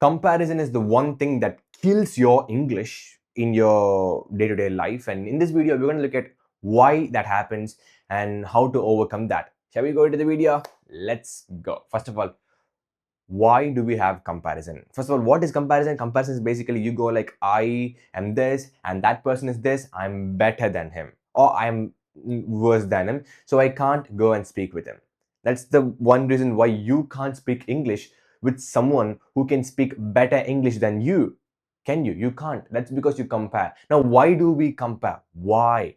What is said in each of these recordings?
Comparison is the one thing that kills your English in your day-to-day life. And in this video, we're going to look at why that happens and how to overcome that. Shall we go into the video? Let's go. First of all, why do we have comparison? First of all, what is comparison? Comparison is basically you go like, I am this and that person is this, I'm better than him, or I'm worse than him, so I can't go and speak with him. That's the one reason why you can't speak English with someone who can speak better English than you. Can you? You can't. That's because you compare. Now, why do we compare? Why?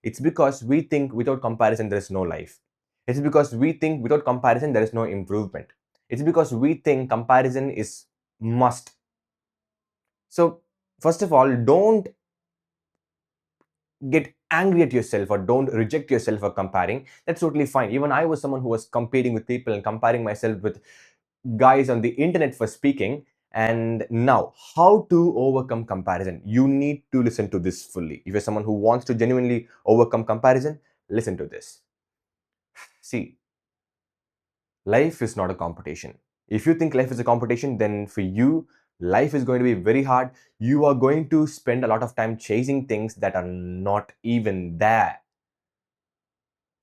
It's because we think without comparison there is no life. It's because we think without comparison there is no improvement. It's because we think comparison is must. So first of all, don't get angry at yourself or don't reject yourself for comparing. That's totally fine. Even I was someone who was competing with people and comparing myself with guys on the internet for speaking. And now, how to overcome comparison? You need to listen to this fully. If you're someone who wants to genuinely overcome comparison, listen to this. See, life is not a competition. If you think life is a competition, then for you, life is going to be very hard. You are going to spend a lot of time chasing things that are not even there.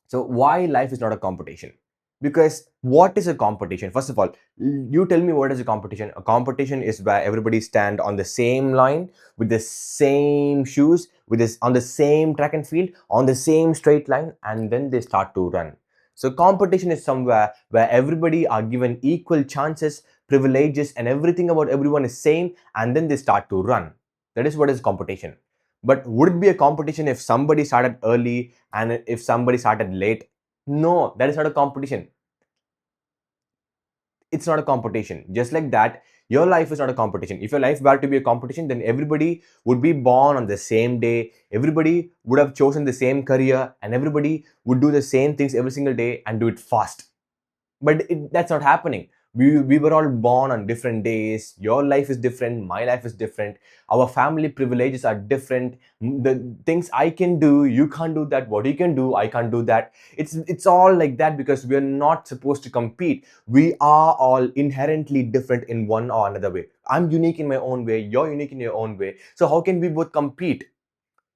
So why life is not a competition? Because what is a competition? First of all, you tell me what is a competition. A competition is where everybody stand on the same line with the same shoes, with this on the same track and field, on the same straight line, and then they start to run. So competition is somewhere where everybody are given equal chances, privileges, and everything about everyone is same, and then they start to run. That is what is competition. But would it be a competition if somebody started early and if somebody started late? No, that is not a competition. It's not a competition. Just like that, your life is not a competition. If your life were to be a competition, then everybody would be born on the same day, everybody would have chosen the same career, and everybody would do the same things every single day and do it fast. But that's not happening. We were all born on different days. Your life is different, my life is different, our family privileges are different. The things I can do, you can't do that. What you can do, I can't do that. It's all like that because we're not supposed to compete. We are all inherently different in one or another way. I'm unique in my own way, you're unique in your own way, so how can we both compete?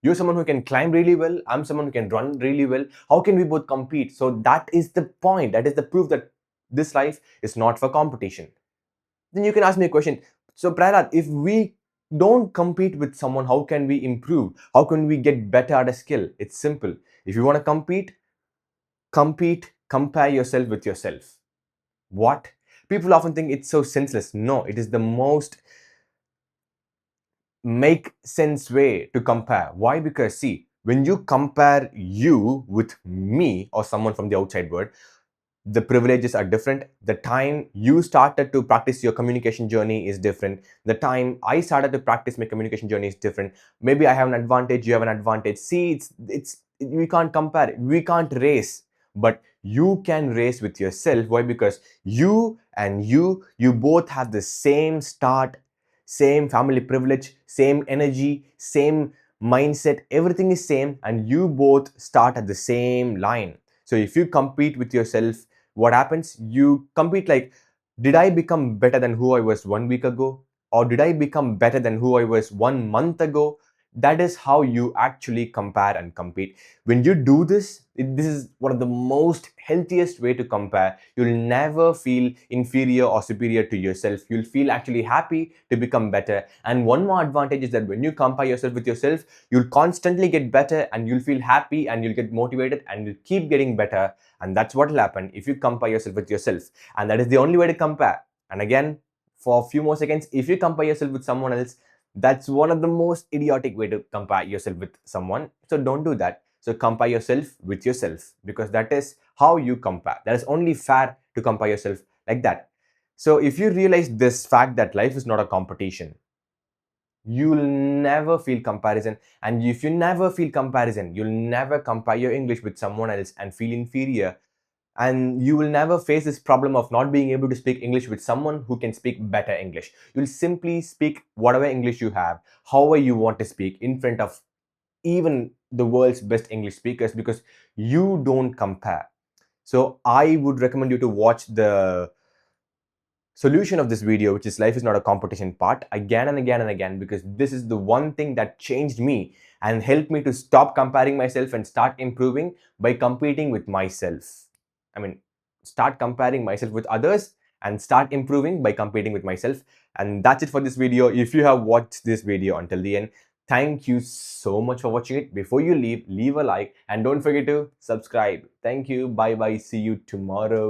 You're someone who can climb really well, I'm someone who can run really well. How can we both compete? So that is the point. That is the proof that this life is not for competition. Then you can ask me a question. So Prahlad, if we don't compete with someone, how can we improve? How can we get better at a skill? It's simple. If you want to compete, compare yourself with yourself. What? People often think it's so senseless. No, it is the most make sense way to compare. Why? Because see, when you compare you with me or someone from the outside world, the privileges are different. The time you started to practice your communication journey is different. The time I started to practice my communication journey is different. Maybe I have an advantage, you have an advantage. See, it's we can't compare it. We can't race, but you can race with yourself. Why? Because you and you both have the same start, same family privilege, same energy, same mindset. Everything is same, and you both start at the same line. So if you compete with yourself, what happens? You compete like, did I become better than who I was 1 week ago? Or did I become better than who I was 1 month ago? That is how you actually compare and compete. When you do this, this is one of the most healthiest way to compare. You'll never feel inferior or superior to yourself. You'll feel actually happy to become better. And one more advantage is that when you compare yourself with yourself, you'll constantly get better and you'll feel happy and you'll get motivated and you'll keep getting better. And that's what will happen if you compare yourself with yourself. And that is the only way to compare. And again, for a few more seconds, if you compare yourself with someone else, that's one of the most idiotic way to compare yourself with someone. So don't do that. So compare yourself with yourself, because that is how you compare. That is only fair to compare yourself like that. So if you realize this fact that life is not a competition, you'll never feel comparison. And if you never feel comparison, you'll never compare your English with someone else and feel inferior. And you will never face this problem of not being able to speak English with someone who can speak better English. You'll simply speak whatever English you have, however you want to speak, in front of even the world's best English speakers, because you don't compare. So I would recommend you to watch the solution of this video, which is life is not a competition part, again and again and again, because this is the one thing that changed me and helped me to stop comparing myself and start improving by competing with myself. I mean, start comparing myself with others and start improving by competing with myself. And that's it for this video. If you have watched this video until the end, thank you so much for watching it. Before you leave a like and don't forget to subscribe. Thank you. Bye bye. See you tomorrow.